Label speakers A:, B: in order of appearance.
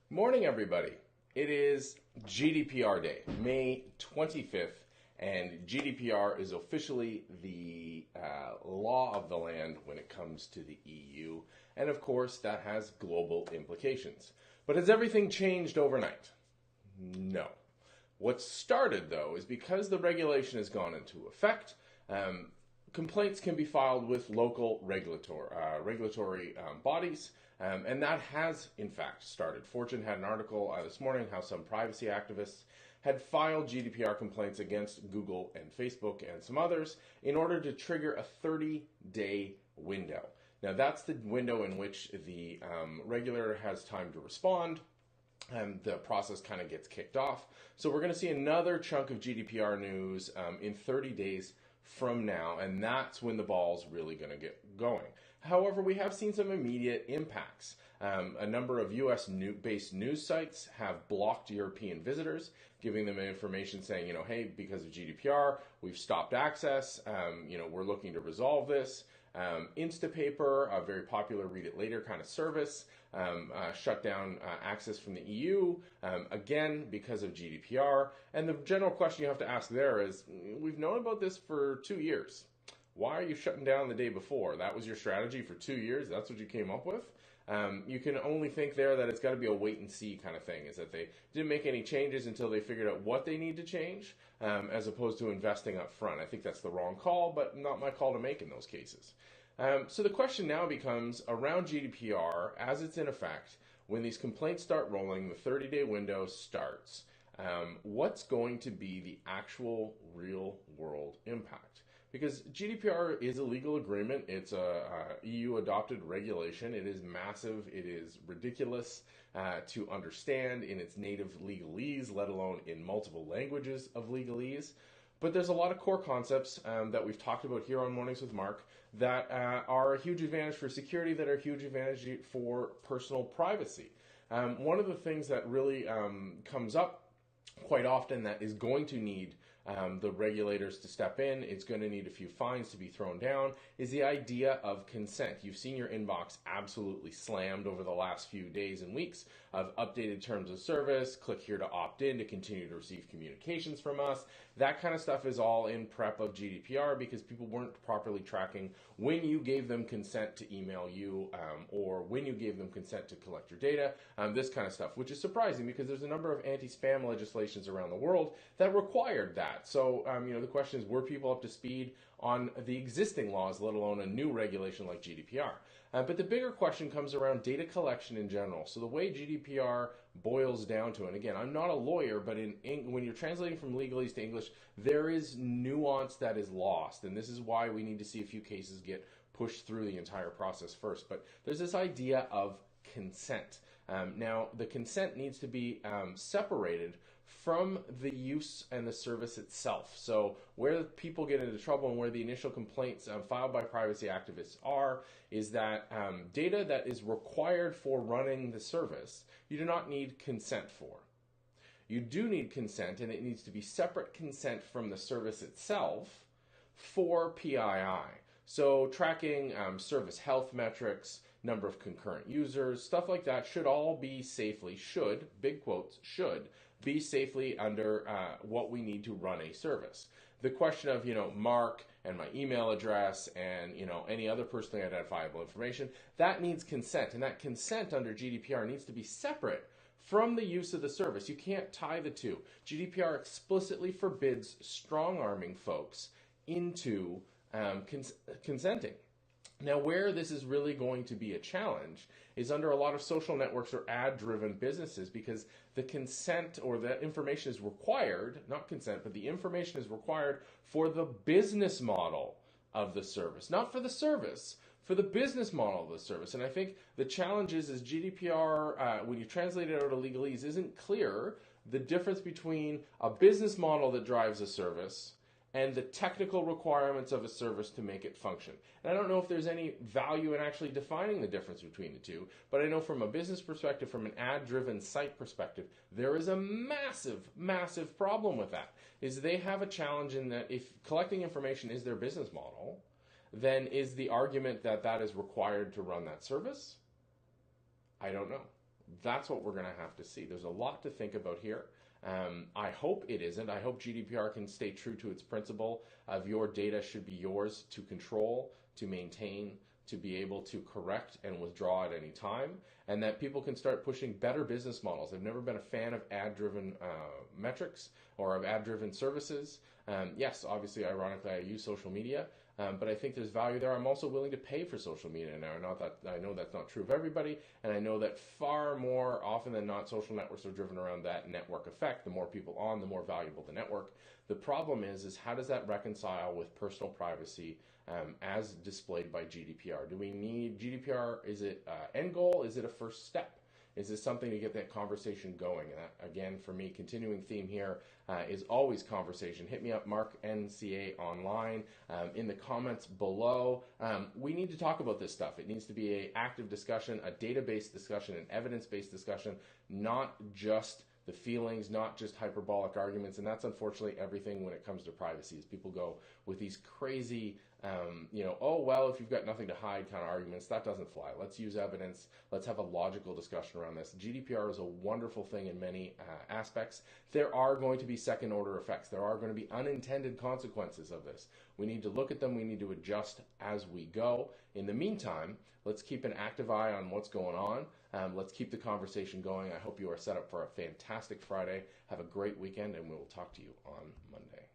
A: Morning, everybody. It is GDPR Day, May 25th, and GDPR is officially the law of the land when it comes to the EU. And of course, that has global implications. But has everything changed overnight? No. What started, though, is because the regulation has gone into effect, complaints can be filed with local regulatory bodies, and that has, in fact, started. Fortune had an article this morning how some privacy activists had filed GDPR complaints against Google and Facebook and some others in order to trigger a 30-day window. Now, that's the window in which the regulator has time to respond, and the process kind of gets kicked off. So we're going to see another chunk of GDPR news in 30 days from now, and that's when the ball's really going to get going. However, we have seen some immediate impacts. A number of US-based news sites have blocked European visitors, giving them information saying, hey, because of GDPR, we've stopped access, we're looking to resolve this. Instapaper, a very popular read it later kind of service, shut down access from the EU, again, because of GDPR. And the general question you have to ask there is, we've known about this for 2 years. Why are you shutting down the day before? That was your strategy for 2 years? That's what you came up with? You can only think there that it's got to be a wait and see kind of thing, is that they didn't make any changes until they figured out what they need to change, as opposed to investing up front. I think that's the wrong call, but not my call to make in those cases. So the question now becomes, around GDPR, as it's in effect, when these complaints start rolling, the 30-day window starts, what's going to be the actual real-world impact? Because GDPR is a legal agreement. It's a EU-adopted regulation. It is massive. It is ridiculous to understand in its native legalese, let alone in multiple languages of legalese. But there's a lot of core concepts that we've talked about here on Mornings with Mark that are a huge advantage for security, that are a huge advantage for personal privacy. One of the things that really comes up quite often that is going to need the regulators to step in, it's going to need a few fines to be thrown down, is the idea of consent. You've seen your inbox absolutely slammed over the last few days and weeks of updated terms of service, click here to opt in to continue to receive communications from us. That kind of stuff is all in prep of GDPR because people weren't properly tracking when you gave them consent to email you or when you gave them consent to collect your data, this kind of stuff, which is surprising because there's a number of anti-spam legislations around the world that required that. So, the question is, were people up to speed on the existing laws, let alone a new regulation like GDPR? But the bigger question comes around data collection in general. So the way GDPR boils down to, and again, I'm not a lawyer, but when you're translating from legalese to English, there is nuance that is lost. And this is why we need to see a few cases get pushed through the entire process first. But there's this idea of consent. Now, the consent needs to be separated from the use and the service itself. So where people get into trouble and where the initial complaints filed by privacy activists is that data that is required for running the service, you do not need consent for. You do need consent, and it needs to be separate consent from the service itself for PII. So tracking service health metrics, number of concurrent users, stuff like that should all be safely, big quotes, should be safely under what we need to run a service. The question of, Mark and my email address and, any other personally identifiable information, that needs consent. And that consent under GDPR needs to be separate from the use of the service. You can't tie the two. GDPR explicitly forbids strong-arming folks into consenting. Now, where this is really going to be a challenge is under a lot of social networks or ad-driven businesses, because the consent or the information is required, not consent, but the information is required for the business model of the service, not for the service, for the business model of the service. And I think the challenge is GDPR, when you translate it out of legalese, isn't clear the difference between a business model that drives a service and the technical requirements of a service to make it function. And I don't know if there's any value in actually defining the difference between the two, but I know from a business perspective, from an ad-driven site perspective, there is a massive, massive problem with that. Is they have a challenge in that if collecting information is their business model, then is the argument that that is required to run that service? I don't know. That's what we're going to have to see. There's a lot to think about here. I hope it isn't. I hope GDPR can stay true to its principle of your data should be yours to control, to maintain, to be able to correct and withdraw at any time, and that people can start pushing better business models. I've never been a fan of ad-driven metrics or of ad-driven services. Yes, obviously, ironically, I use social media, but I think there's value there. I'm also willing to pay for social media now. I know that's not true of everybody, and I know that far more often than not, social networks are driven around that network effect. The more people on, the more valuable the network. The problem is how does that reconcile with personal privacy as displayed by GDPR? Do we need GDPR? Is it end goal? Is it a first step? Is this something to get that conversation going? And that, again, for me, continuing theme here is always conversation. Hit me up, Mark NCA online, in the comments below. We need to talk about this stuff. It needs to be an active discussion, a data-based discussion, an evidence-based discussion, not just the feelings, not just hyperbolic arguments. And that's unfortunately everything when it comes to privacy, is people go with these crazy, oh, well, if you've got nothing to hide kind of arguments. That doesn't fly. Let's use evidence. Let's have a logical discussion around this. GDPR is a wonderful thing in many aspects. There are going to be second order effects. There are going to be unintended consequences of this. We need to look at them. We need to adjust as we go. In the meantime, let's keep an active eye on what's going on. Let's keep the conversation going. I hope you are set up for a fantastic Friday. Have a great weekend, and we will talk to you on Monday.